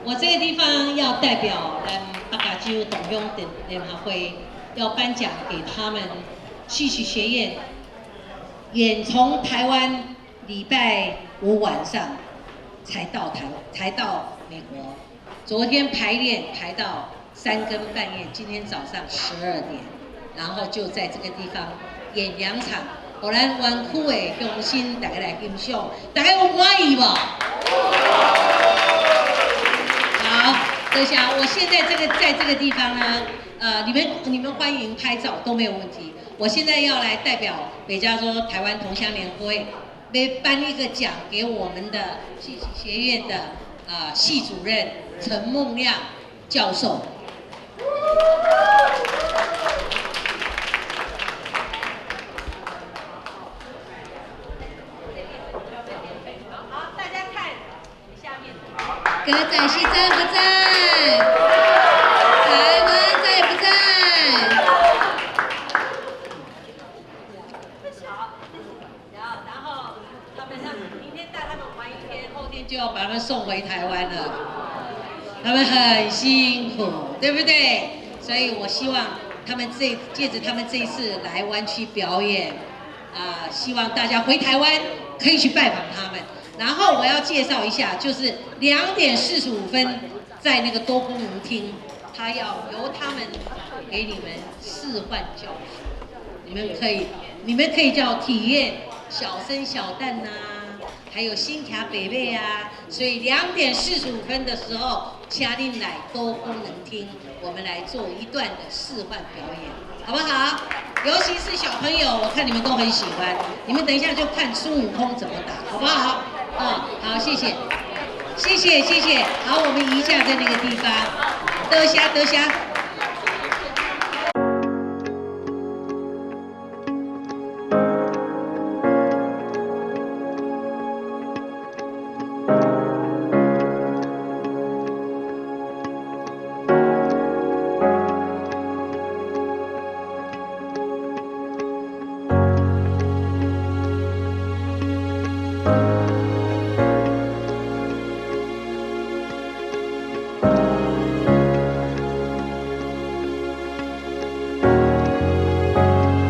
我这个地方要代表北加州同乡联合会，要颁奖给他们戏曲学院，远从台湾礼拜五晚上才到美国，昨天排练排到3更半夜，今天早上12点，然后就在这个地方演2场。 互咱园区的乡亲大家来欣赏，大家有满意无？好，等一下，我现在在这个地方呢，你们欢迎拍照都没有问题。我现在要来代表北加州台湾同乡联会，来颁一个奖给我们的戏曲学院的系主任陈梦亮教授。 歌仔戏在不在？台湾在不在？好，然后他们明天带他们玩1天，后天就要把他们送回台湾了。他们很辛苦，对不对？所以我希望他们借着他们这一次来湾区表演，希望大家回台湾可以去拜访他们。 然后我要介绍一下，就是2点45分，在那个多功能厅，他要由他们给你们示范教学，你们可以叫体验小生小旦呐、还有新卡北贝啊，所以2点45分的时候，请您来多功能厅，我们来做一段的示范表演，好不好？尤其是小朋友，我看你们都很喜欢，你们等一下就看孙悟空怎么打，好不好？ 好，谢谢，谢谢，好，我们移下在那个地方，多谢。